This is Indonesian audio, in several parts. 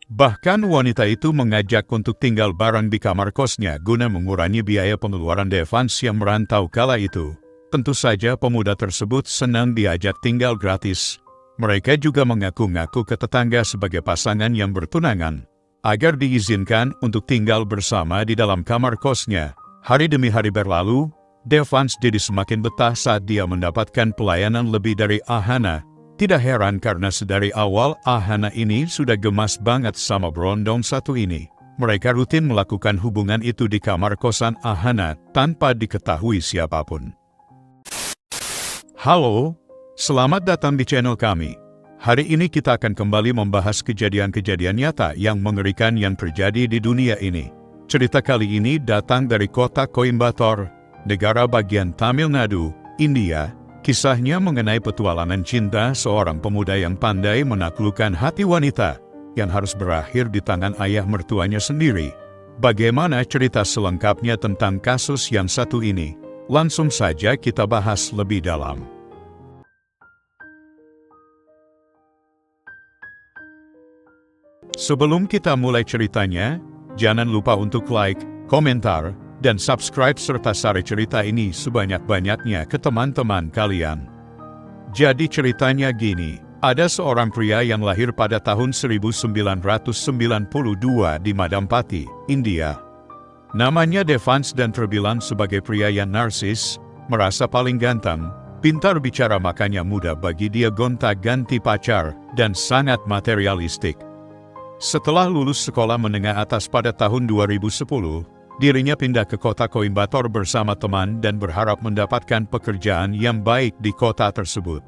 Bahkan wanita itu mengajak untuk tinggal bareng di kamar kosnya guna mengurangi biaya pengeluaran Devans yang merantau kala itu. Tentu saja pemuda tersebut senang diajak tinggal gratis. Mereka juga mengaku-ngaku ke tetangga sebagai pasangan yang bertunangan, agar diizinkan untuk tinggal bersama di dalam kamar kosnya. Hari demi hari berlalu, Devans jadi semakin betah saat dia mendapatkan pelayanan lebih dari Ahana. Tidak heran karena sedari awal Ahana ini sudah gemas banget sama berondong satu ini. Mereka rutin melakukan hubungan itu di kamar kosan Ahana tanpa diketahui siapapun. Halo, selamat datang di channel kami. Hari ini kita akan kembali membahas kejadian-kejadian nyata yang mengerikan yang terjadi di dunia ini. Cerita kali ini datang dari kota Coimbatore, negara bagian Tamil Nadu, India. Kisahnya mengenai petualangan cinta seorang pemuda yang pandai menaklukkan hati wanita, yang harus berakhir di tangan ayah mertuanya sendiri. Bagaimana cerita selengkapnya tentang kasus yang satu ini? Langsung saja kita bahas lebih dalam. Sebelum kita mulai ceritanya, jangan lupa untuk like, komentar, dan subscribe serta share cerita ini sebanyak-banyaknya ke teman-teman kalian. Jadi ceritanya gini, ada seorang pria yang lahir pada tahun 1992 di Madampati, India. Namanya Devans dan terbilang sebagai pria yang narsis, merasa paling ganteng, pintar bicara makanya mudah bagi dia gonta-ganti pacar, dan sangat materialistik. Setelah lulus sekolah menengah atas pada tahun 2010, dirinya pindah ke kota Coimbatore bersama teman dan berharap mendapatkan pekerjaan yang baik di kota tersebut.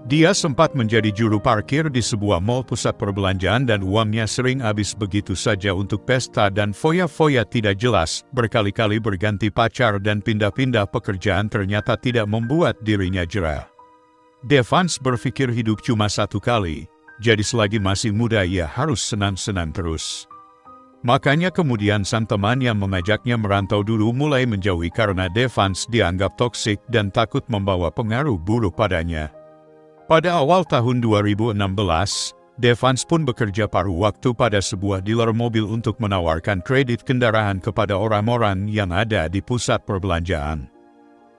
Dia sempat menjadi juru parkir di sebuah mall pusat perbelanjaan dan uangnya sering habis begitu saja untuk pesta dan foya-foya tidak jelas. Berkali-kali berganti pacar dan pindah-pindah pekerjaan ternyata tidak membuat dirinya jera. Devans berpikir hidup cuma satu kali, jadi selagi masih muda ia harus senang-senang terus. Makanya kemudian sang teman yang mengajaknya merantau dulu mulai menjauhi karena Devans dianggap toksik dan takut membawa pengaruh buruk padanya. Pada awal tahun 2016, Devans pun bekerja paruh waktu pada sebuah dealer mobil untuk menawarkan kredit kendaraan kepada orang-orang yang ada di pusat perbelanjaan.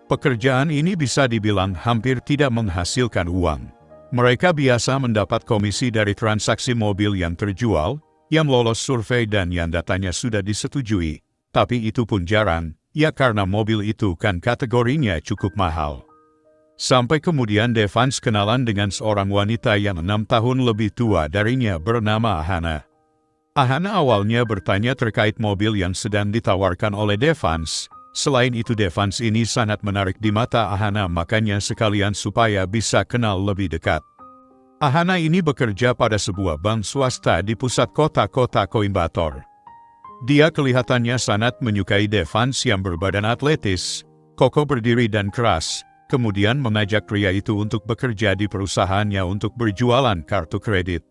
Pekerjaan ini bisa dibilang hampir tidak menghasilkan uang. Mereka biasa mendapat komisi dari transaksi mobil yang terjual, yang lolos survei dan yang datanya sudah disetujui, tapi itu pun jarang, ya karena mobil itu kan kategorinya cukup mahal. Sampai kemudian Devans kenalan dengan seorang wanita yang 6 tahun lebih tua darinya bernama Ahana. Ahana awalnya bertanya terkait mobil yang sedang ditawarkan oleh Devans. Selain itu Devans ini sangat menarik di mata Ahana, makanya sekalian supaya bisa kenal lebih dekat. Ahana ini bekerja pada sebuah bank swasta di pusat kota Coimbatore. Dia kelihatannya sangat menyukai Devans yang berbadan atletis, kokoh berdiri dan keras, kemudian mengajak pria itu untuk bekerja di perusahaannya untuk berjualan kartu kredit.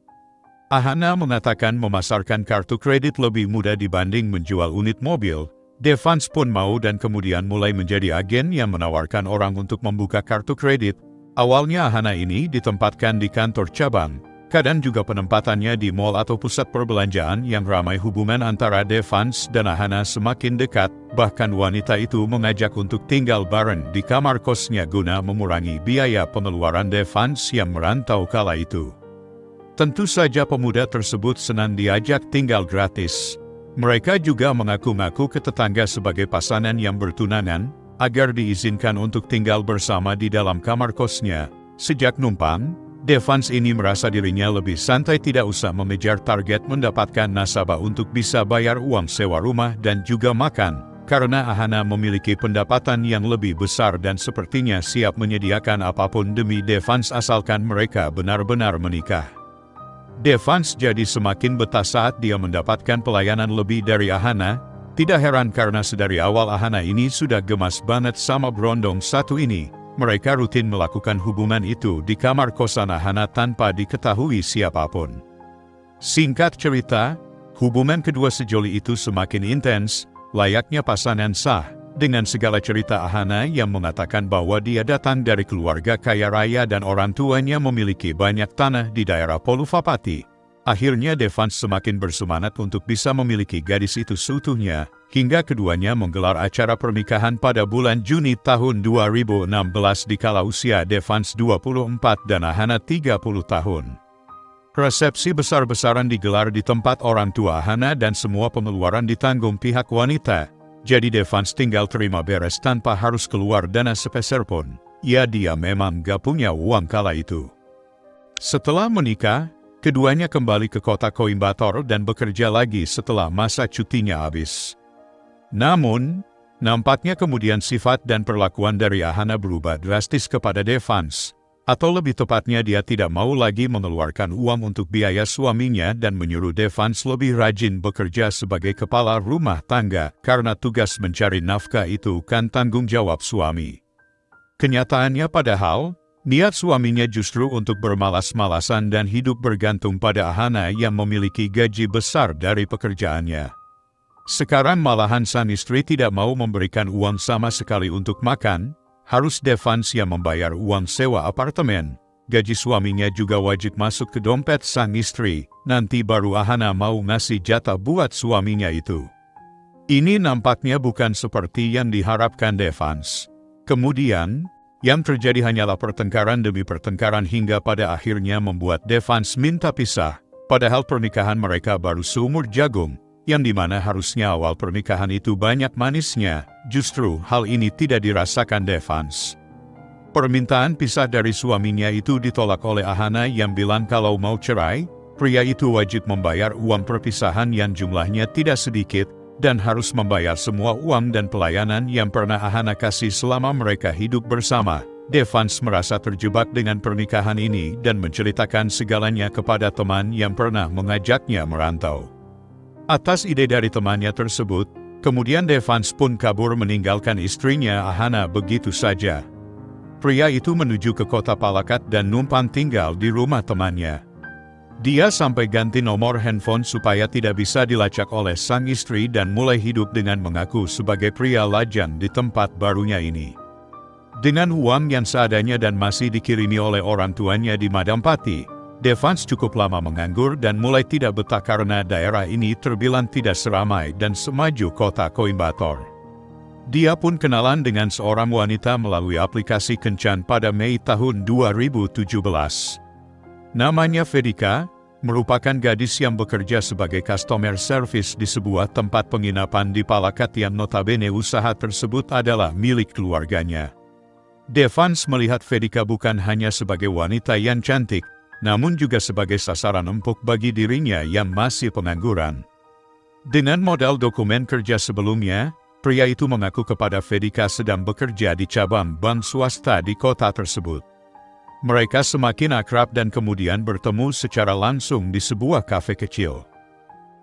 Ahana mengatakan memasarkan kartu kredit lebih mudah dibanding menjual unit mobil. Devans pun mau dan kemudian mulai menjadi agen yang menawarkan orang untuk membuka kartu kredit. Awalnya Ahana ini ditempatkan di kantor cabang, kadang juga penempatannya di mal atau pusat perbelanjaan yang ramai. Hubungan antara Devans dan Ahana semakin dekat, bahkan wanita itu mengajak untuk tinggal bareng di kamar kosnya guna mengurangi biaya pengeluaran Devans yang merantau kala itu. Tentu saja pemuda tersebut senang diajak tinggal gratis. Mereka juga mengaku-ngaku ke tetangga sebagai pasangan yang bertunangan, agar diizinkan untuk tinggal bersama di dalam kamar kosnya. Sejak numpang, Devans ini merasa dirinya lebih santai, tidak usah mengejar target mendapatkan nasabah untuk bisa bayar uang sewa rumah dan juga makan, karena Ahana memiliki pendapatan yang lebih besar dan sepertinya siap menyediakan apapun demi Devans asalkan mereka benar-benar menikah. Devans jadi semakin betah saat dia mendapatkan pelayanan lebih dari Ahana. Tidak heran karena sedari awal Ahana ini sudah gemas banget sama berondong satu ini. Mereka rutin melakukan hubungan itu di kamar kosan Ahana tanpa diketahui siapapun. Singkat cerita, hubungan kedua sejoli itu semakin intens, layaknya pasangan sah, dengan segala cerita Ahana yang mengatakan bahwa dia datang dari keluarga kaya raya dan orang tuanya memiliki banyak tanah di daerah Poluvapati. Akhirnya Devans semakin bersemangat untuk bisa memiliki gadis itu seutuhnya, hingga keduanya menggelar acara pernikahan pada bulan Juni tahun 2016 dikala usia Devans 24 dan Ahana 30 tahun. Resepsi besar-besaran digelar di tempat orang tua Ahana dan semua pengeluaran ditanggung pihak wanita, jadi Devans tinggal terima beres tanpa harus keluar dana sepeser pun. Ya, dia memang gak punya uang kala itu. Setelah menikah, keduanya kembali ke kota Coimbatore dan bekerja lagi setelah masa cutinya habis. Namun, nampaknya kemudian sifat dan perlakuan dari Ahana berubah drastis kepada Devans, atau lebih tepatnya dia tidak mau lagi mengeluarkan uang untuk biaya suaminya dan menyuruh Devans lebih rajin bekerja sebagai kepala rumah tangga karena tugas mencari nafkah itu kan tanggung jawab suami. Kenyataannya padahal, niat suaminya justru untuk bermalas-malasan dan hidup bergantung pada Ahana yang memiliki gaji besar dari pekerjaannya. Sekarang malahan sang istri tidak mau memberikan uang sama sekali untuk makan, harus Devans yang membayar uang sewa apartemen. Gaji suaminya juga wajib masuk ke dompet sang istri, nanti baru Ahana mau ngasih jatah buat suaminya itu. Ini nampaknya bukan seperti yang diharapkan Devans. Kemudian, yang terjadi hanyalah pertengkaran demi pertengkaran hingga pada akhirnya membuat Devans minta pisah, padahal pernikahan mereka baru seumur jagung, yang dimana harusnya awal pernikahan itu banyak manisnya, justru hal ini tidak dirasakan Devans. Permintaan pisah dari suaminya itu ditolak oleh Ahana yang bilang kalau mau cerai, pria itu wajib membayar uang perpisahan yang jumlahnya tidak sedikit, dan harus membayar semua uang dan pelayanan yang pernah Ahana kasih selama mereka hidup bersama. Devans merasa terjebak dengan pernikahan ini dan menceritakan segalanya kepada teman yang pernah mengajaknya merantau. Atas ide dari temannya tersebut, kemudian Devans pun kabur meninggalkan istrinya Ahana begitu saja. Pria itu menuju ke kota Palakat dan numpang tinggal di rumah temannya. Dia sampai ganti nomor handphone supaya tidak bisa dilacak oleh sang istri dan mulai hidup dengan mengaku sebagai pria lajang di tempat barunya ini. Dengan uang yang seadanya dan masih dikirimi oleh orang tuanya di Madampati, Devans cukup lama menganggur dan mulai tidak betah karena daerah ini terbilang tidak seramai dan semaju kota Coimbatore. Dia pun kenalan dengan seorang wanita melalui aplikasi kencan pada Mei tahun 2017. Namanya Fedika, merupakan gadis yang bekerja sebagai customer service di sebuah tempat penginapan di Palakat yang notabene usaha tersebut adalah milik keluarganya. Devans melihat Fedika bukan hanya sebagai wanita yang cantik, namun juga sebagai sasaran empuk bagi dirinya yang masih pengangguran. Dengan modal dokumen kerja sebelumnya, pria itu mengaku kepada Fedika sedang bekerja di cabang bank swasta di kota tersebut. Mereka semakin akrab dan kemudian bertemu secara langsung di sebuah kafe kecil.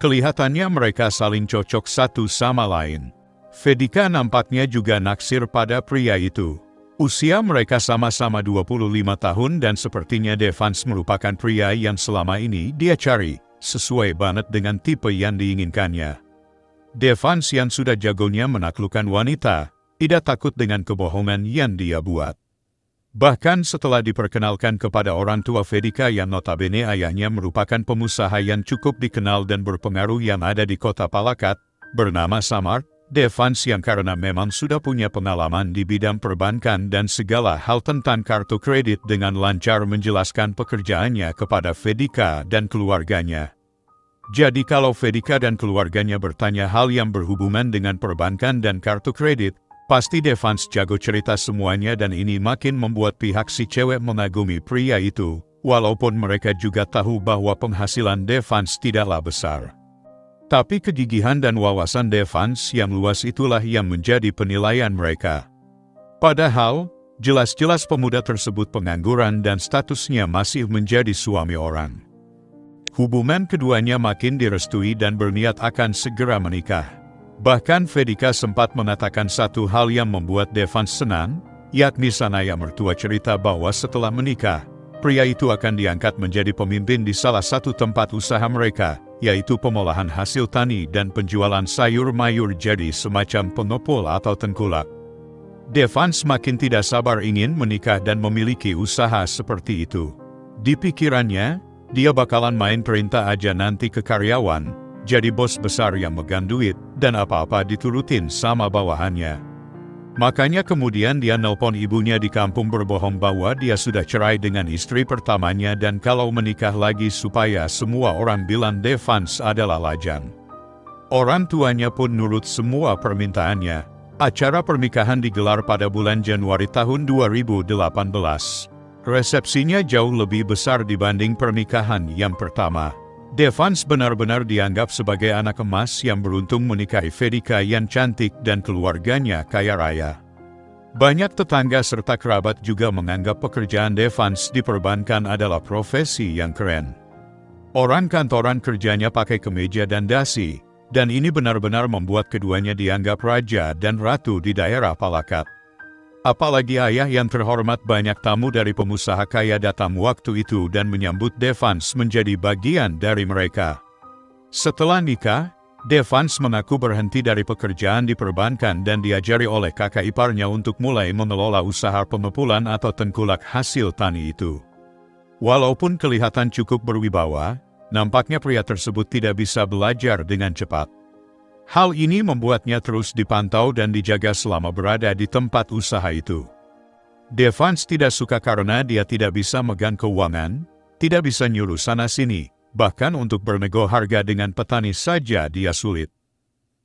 Kelihatannya mereka saling cocok satu sama lain. Fedika nampaknya juga naksir pada pria itu. Usia mereka sama-sama 25 tahun dan sepertinya Devans merupakan pria yang selama ini dia cari, sesuai banget dengan tipe yang diinginkannya. Devans yang sudah jagonya menaklukkan wanita, tidak takut dengan kebohongan yang dia buat. Bahkan setelah diperkenalkan kepada orang tua Fedika yang notabene ayahnya merupakan pengusaha yang cukup dikenal dan berpengaruh yang ada di kota Palakat, bernama Samar, Devans yang karena memang sudah punya pengalaman di bidang perbankan dan segala hal tentang kartu kredit dengan lancar menjelaskan pekerjaannya kepada Fedika dan keluarganya. Jadi kalau Fedika dan keluarganya bertanya hal yang berhubungan dengan perbankan dan kartu kredit, pasti Devans jago cerita semuanya dan ini makin membuat pihak si cewek mengagumi pria itu, walaupun mereka juga tahu bahwa penghasilan Devans tidaklah besar. Tapi kegigihan dan wawasan Devans yang luas itulah yang menjadi penilaian mereka. Padahal, jelas-jelas pemuda tersebut pengangguran dan statusnya masih menjadi suami orang. Hubungan keduanya makin direstui dan berniat akan segera menikah. Bahkan Fedika sempat mengatakan satu hal yang membuat Devans senang, yakni sanaya mertua cerita bahwa setelah menikah, pria itu akan diangkat menjadi pemimpin di salah satu tempat usaha mereka, yaitu pengolahan hasil tani dan penjualan sayur mayur jadi semacam pengepul atau tengkulak. Devans makin tidak sabar ingin menikah dan memiliki usaha seperti itu. Di pikirannya, Dia bakalan main perintah aja nanti ke karyawan, jadi bos besar yang megang duit, dan apa-apa diturutin sama bawahannya. Makanya kemudian dia nelpon ibunya di kampung berbohong bahwa dia sudah cerai dengan istri pertamanya dan kalau menikah lagi supaya semua orang bilang Devans adalah lajang. Orang tuanya pun nurut semua permintaannya. Acara pernikahan digelar pada bulan Januari tahun 2018. Resepsinya jauh lebih besar dibanding pernikahan yang pertama. Devans benar-benar dianggap sebagai anak emas yang beruntung menikahi Fedika yang cantik dan keluarganya kaya raya. Banyak tetangga serta kerabat juga menganggap pekerjaan Devans di perbankan adalah profesi yang keren. Orang kantoran kerjanya pakai kemeja dan dasi, dan ini benar-benar membuat keduanya dianggap raja dan ratu di daerah Palakat. Apalagi ayah yang terhormat, banyak tamu dari pengusaha kaya datang waktu itu dan menyambut Devans menjadi bagian dari mereka. Setelah nikah, Devans mengaku berhenti dari pekerjaan di perbankan dan diajari oleh kakak iparnya untuk mulai mengelola usaha pemupulan atau tengkulak hasil tani itu. Walaupun kelihatan cukup berwibawa, nampaknya pria tersebut tidak bisa belajar dengan cepat. Hal ini membuatnya terus dipantau dan dijaga selama berada di tempat usaha itu. Devans tidak suka karena dia tidak bisa megang keuangan, tidak bisa nyuruh sana-sini, bahkan untuk bernego harga dengan petani saja dia sulit.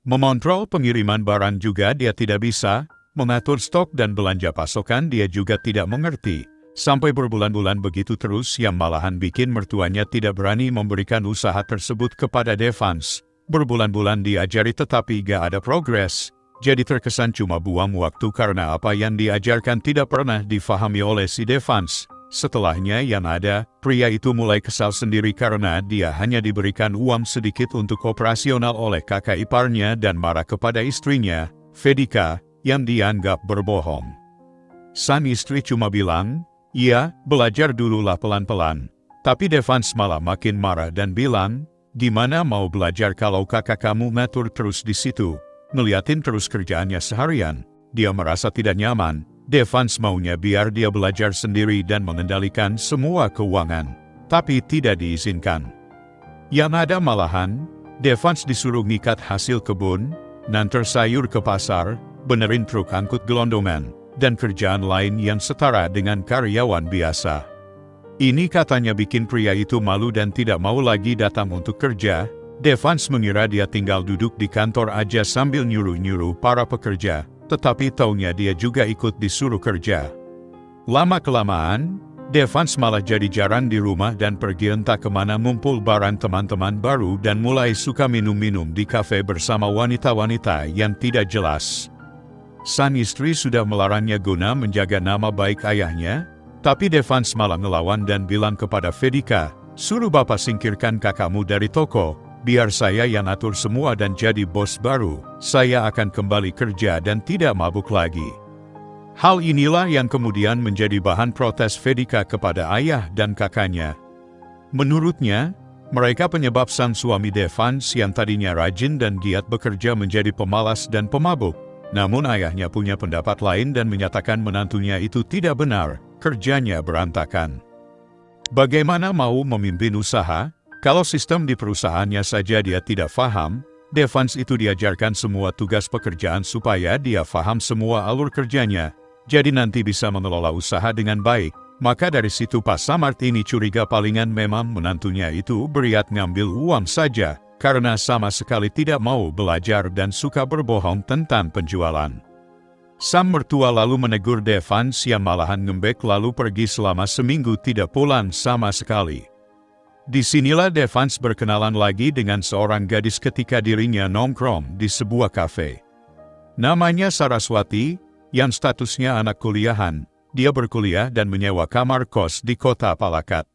Memontrol pengiriman barang juga dia tidak bisa, mengatur stok dan belanja pasokan dia juga tidak mengerti, sampai berbulan-bulan begitu terus yang malahan bikin mertuanya tidak berani memberikan usaha tersebut kepada Devans. Berbulan-bulan diajari tetapi gak ada progres, jadi terkesan cuma buang waktu karena apa yang diajarkan tidak pernah difahami oleh si Devans. Setelahnya yang ada, pria itu mulai kesal sendiri karena dia hanya diberikan uang sedikit untuk operasional oleh kakak iparnya dan marah kepada istrinya, Fedika, yang dianggap berbohong. Sang istri cuma bilang, "Iya, belajar dululah pelan-pelan." Tapi Devans malah makin marah dan bilang, "Gimana mau belajar kalau kakak kamu ngatur terus di situ, ngeliatin terus kerjaannya seharian?" Dia merasa tidak nyaman. Devans maunya biar dia belajar sendiri dan mengendalikan semua keuangan, tapi tidak diizinkan. Yang ada malahan, Devans disuruh ngikat hasil kebun, nanter sayur ke pasar, benerin truk angkut gelondongan, dan kerjaan lain yang setara dengan karyawan biasa. Ini katanya bikin pria itu malu dan tidak mau lagi datang untuk kerja. Devans mengira dia tinggal duduk di kantor aja sambil nyuruh-nyuruh para pekerja, tetapi taunya dia juga ikut disuruh kerja. Lama-kelamaan, Devans malah jadi jarang di rumah dan pergi entah kemana ngumpul bareng teman-teman baru dan mulai suka minum-minum di kafe bersama wanita-wanita yang tidak jelas. Sang istri sudah melarangnya guna menjaga nama baik ayahnya, tapi Devans malah ngelawan dan bilang kepada Fedika, "Suruh bapak singkirkan kakakmu dari toko, biar saya yang atur semua dan jadi bos baru, saya akan kembali kerja dan tidak mabuk lagi." Hal inilah yang kemudian menjadi bahan protes Fedika kepada ayah dan kakaknya. Menurutnya, mereka penyebab sang suami Devans yang tadinya rajin dan giat bekerja menjadi pemalas dan pemabuk. Namun ayahnya punya pendapat lain dan menyatakan menantunya itu tidak benar, kerjanya berantakan. Bagaimana mau memimpin usaha, kalau sistem di perusahaannya saja dia tidak paham? Devans itu diajarkan semua tugas pekerjaan supaya dia paham semua alur kerjanya, jadi nanti bisa mengelola usaha dengan baik. Maka dari situ Pak Samart ini curiga palingan memang menantunya itu beriat ngambil uang saja, karena sama sekali tidak mau belajar dan suka berbohong tentang penjualan. Sang mertua lalu menegur Devans yang malahan ngembek lalu pergi selama seminggu tidak pulang sama sekali. Disinilah Devans berkenalan lagi dengan seorang gadis ketika dirinya nongkrong di sebuah kafe. Namanya Saraswati, yang statusnya anak kuliahan. Dia berkuliah dan menyewa kamar kos di kota Palakat.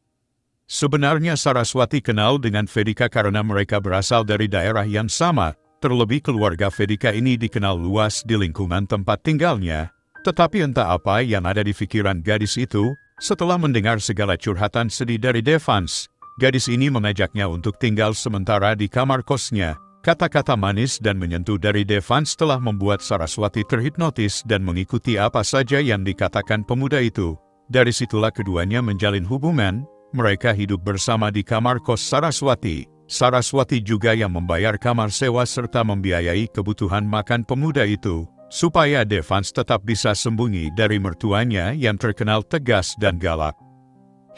Sebenarnya Saraswati kenal dengan Fedika karena mereka berasal dari daerah yang sama, terlebih keluarga Fedika ini dikenal luas di lingkungan tempat tinggalnya. Tetapi entah apa yang ada di pikiran gadis itu, setelah mendengar segala curhatan sedih dari Devans, gadis ini mengajaknya untuk tinggal sementara di kamar kosnya. Kata-kata manis dan menyentuh dari Devans telah membuat Saraswati terhipnotis dan mengikuti apa saja yang dikatakan pemuda itu. Dari situlah keduanya menjalin hubungan. mereka hidup bersama di kamar kos Saraswati. Saraswati juga yang membayar kamar sewa serta membiayai kebutuhan makan pemuda itu, supaya Devans tetap bisa sembunyi dari mertuanya yang terkenal tegas dan galak.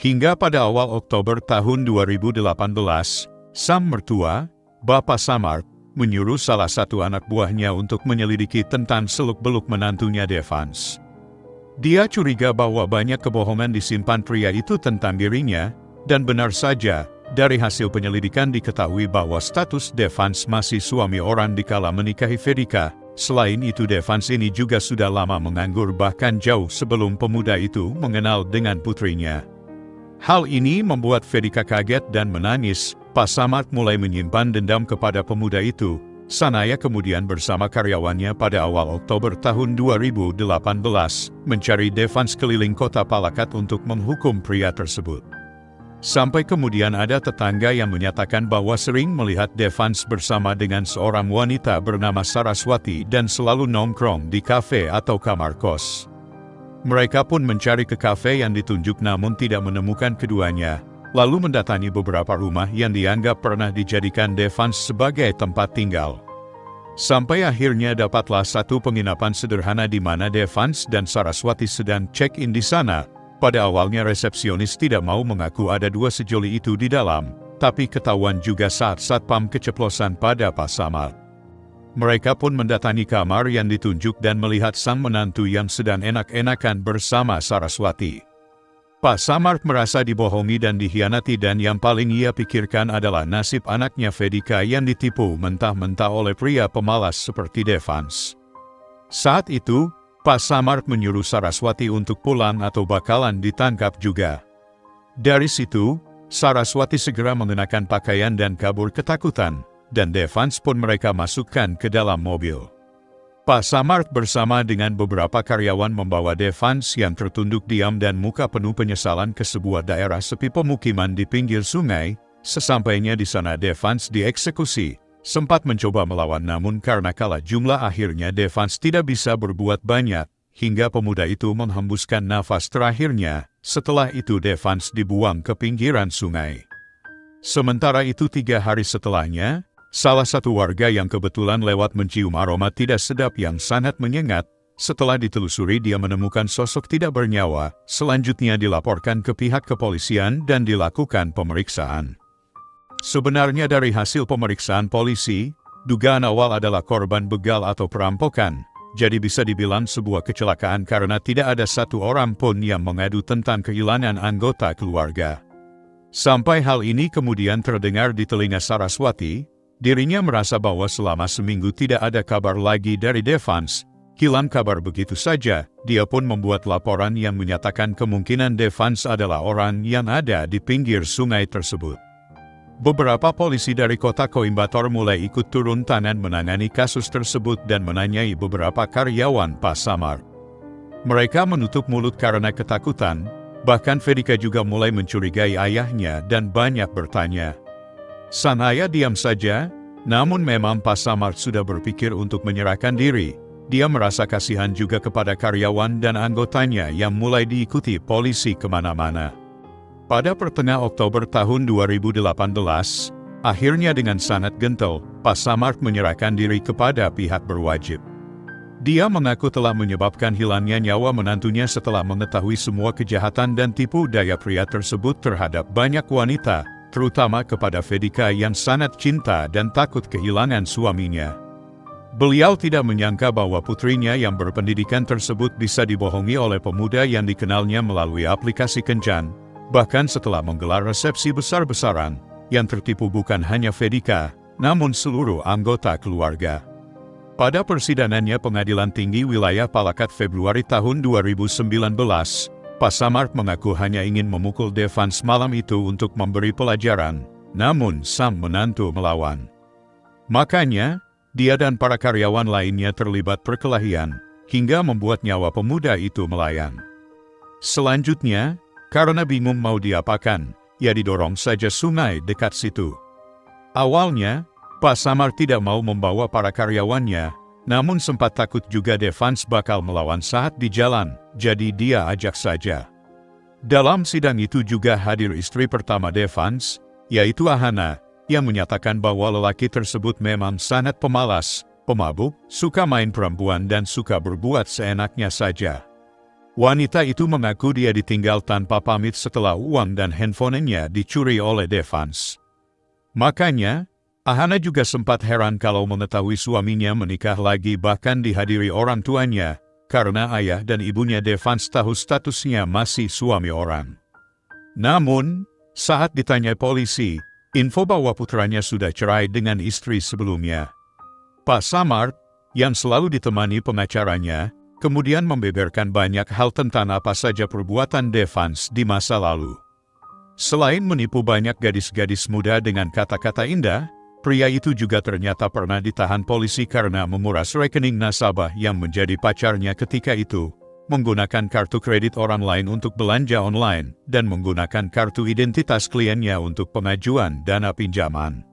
Hingga pada awal Oktober tahun 2018, sang mertua, Bapak Samart, menyuruh salah satu anak buahnya untuk menyelidiki tentang seluk-beluk menantunya Devans. Dia curiga bahwa banyak kebohongan disimpan pria itu tentang dirinya, dan benar saja, dari hasil penyelidikan diketahui bahwa status Devans masih suami orang dikala menikahi Fedika. Selain itu Devans ini juga sudah lama menganggur bahkan jauh sebelum pemuda itu mengenal dengan putrinya. Hal ini membuat Fedika kaget dan menangis. Pak Samart mulai menyimpan dendam kepada pemuda itu. Sanaya kemudian bersama karyawannya pada awal Oktober tahun 2018 mencari Devans keliling kota Palakkad untuk menghukum pria tersebut. Sampai kemudian ada tetangga yang menyatakan bahwa sering melihat Devans bersama dengan seorang wanita bernama Saraswati dan selalu nongkrong di kafe atau kamar kos. Mereka pun mencari ke kafe yang ditunjuk namun tidak menemukan keduanya, lalu mendatangi beberapa rumah yang dianggap pernah dijadikan Devans sebagai tempat tinggal. Sampai akhirnya dapatlah satu penginapan sederhana di mana Devans dan Saraswati sedang check-in di sana. Pada awalnya resepsionis tidak mau mengaku ada dua sejoli itu di dalam, tapi ketahuan juga saat satpam keceplosan pada Pak Samart. Mereka pun mendatangi kamar yang ditunjuk dan melihat sang menantu yang sedang enak-enakan bersama Saraswati. Pak Samart merasa dibohongi dan dikhianati dan yang paling ia pikirkan adalah nasib anaknya Fedika yang ditipu mentah-mentah oleh pria pemalas seperti Devans. Saat itu, Pak Samart menyuruh Saraswati untuk pulang atau bakalan ditangkap juga. Dari situ, Saraswati segera mengenakan pakaian dan kabur ketakutan, dan Devans pun mereka masukkan ke dalam mobil. Pak Samart bersama dengan beberapa karyawan membawa Devans yang tertunduk diam dan muka penuh penyesalan ke sebuah daerah sepi pemukiman di pinggir sungai. Sesampainya di sana Devans dieksekusi. Sempat mencoba melawan namun karena kalah jumlah akhirnya Devans tidak bisa berbuat banyak, hingga pemuda itu menghembuskan nafas terakhirnya. Setelah itu Devans dibuang ke pinggiran sungai. Sementara itu 3 hari setelahnya, salah satu warga yang kebetulan lewat mencium aroma tidak sedap yang sangat menyengat. Setelah ditelusuri dia menemukan sosok tidak bernyawa, selanjutnya dilaporkan ke pihak kepolisian dan dilakukan pemeriksaan. Sebenarnya dari hasil pemeriksaan polisi, dugaan awal adalah korban begal atau perampokan, jadi bisa dibilang sebuah kecelakaan karena tidak ada satu orang pun yang mengadu tentang kehilangan anggota keluarga. Sampai hal ini kemudian terdengar di telinga Saraswati, dirinya merasa bahwa selama seminggu tidak ada kabar lagi dari Devans. Hilang kabar begitu saja, dia pun membuat laporan yang menyatakan kemungkinan Devans adalah orang yang ada di pinggir sungai tersebut. Beberapa polisi dari kota Coimbatore mulai ikut turun tangan menangani kasus tersebut dan menanyai beberapa karyawan Pak Samart. Mereka menutup mulut karena ketakutan, bahkan Fedika juga mulai mencurigai ayahnya dan banyak bertanya. Sang ayah diam saja, namun memang Pak Samart sudah berpikir untuk menyerahkan diri. Dia merasa kasihan juga kepada karyawan dan anggotanya yang mulai diikuti polisi kemana-mana. Pada pertengahan Oktober tahun 2018, akhirnya dengan sangat gentle, Pak Samart menyerahkan diri kepada pihak berwajib. Dia mengaku telah menyebabkan hilangnya nyawa menantunya setelah mengetahui semua kejahatan dan tipu daya pria tersebut terhadap banyak wanita, terutama kepada Fedika yang sangat cinta dan takut kehilangan suaminya. Beliau tidak menyangka bahwa putrinya yang berpendidikan tersebut bisa dibohongi oleh pemuda yang dikenalnya melalui aplikasi kencan. Bahkan setelah menggelar resepsi besar-besaran, yang tertipu bukan hanya Fedika, namun seluruh anggota keluarga. Pada persidangannya Pengadilan Tinggi Wilayah Palakkad Februari tahun 2019, Pak Samart mengaku hanya ingin memukul Devans malam itu untuk memberi pelajaran, namun sang menantu melawan. Makanya, dia dan para karyawan lainnya terlibat perkelahian, hingga membuat nyawa pemuda itu melayang. Selanjutnya, karena bingung mau diapakan, ia didorong saja sungai dekat situ. Awalnya, Pak Samart tidak mau membawa para karyawannya, namun sempat takut juga Devans bakal melawan saat di jalan, jadi dia ajak saja. Dalam sidang itu juga hadir istri pertama Devans, yaitu Ahana, yang menyatakan bahwa lelaki tersebut memang sangat pemalas, pemabuk, suka main perempuan dan suka berbuat seenaknya saja. Wanita itu mengaku dia ditinggal tanpa pamit setelah uang dan handphonenya dicuri oleh Devans. Makanya, Ahana juga sempat heran kalau mengetahui suaminya menikah lagi bahkan dihadiri orang tuanya, karena ayah dan ibunya Devans tahu statusnya masih suami orang. Namun, saat ditanya polisi, info bahwa putranya sudah cerai dengan istri sebelumnya. Pak Samart, yang selalu ditemani pengacaranya, kemudian membeberkan banyak hal tentang apa saja perbuatan Devans di masa lalu. Selain menipu banyak gadis-gadis muda dengan kata-kata indah, pria itu juga ternyata pernah ditahan polisi karena memeras rekening nasabah yang menjadi pacarnya ketika itu, menggunakan kartu kredit orang lain untuk belanja online, dan menggunakan kartu identitas kliennya untuk pengajuan dana pinjaman.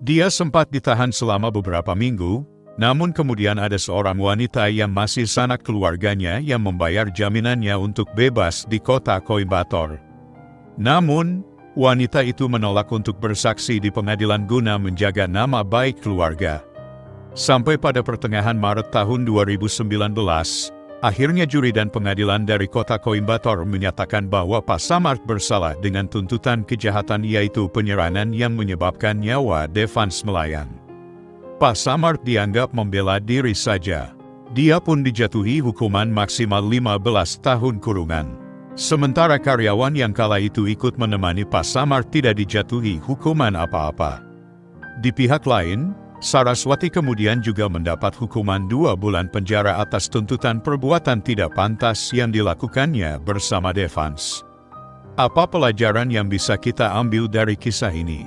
Dia sempat ditahan selama beberapa minggu, namun kemudian ada seorang wanita yang masih sanak keluarganya yang membayar jaminannya untuk bebas di kota Coimbatore. Namun, wanita itu menolak untuk bersaksi di pengadilan guna menjaga nama baik keluarga. Sampai pada pertengahan Maret tahun 2019, akhirnya juri dan pengadilan dari kota Coimbatore menyatakan bahwa Pak Samart bersalah dengan tuntutan kejahatan yaitu penyerangan yang menyebabkan nyawa Devans melayang. Pak Samart dianggap membela diri saja. Dia pun dijatuhi hukuman maksimal 15 tahun kurungan. Sementara karyawan yang kala itu ikut menemani Pak Samart tidak dijatuhi hukuman apa-apa. Di pihak lain, Saraswati kemudian juga mendapat hukuman 2 bulan penjara atas tuntutan perbuatan tidak pantas yang dilakukannya bersama Devans. Apa pelajaran yang bisa kita ambil dari kisah ini?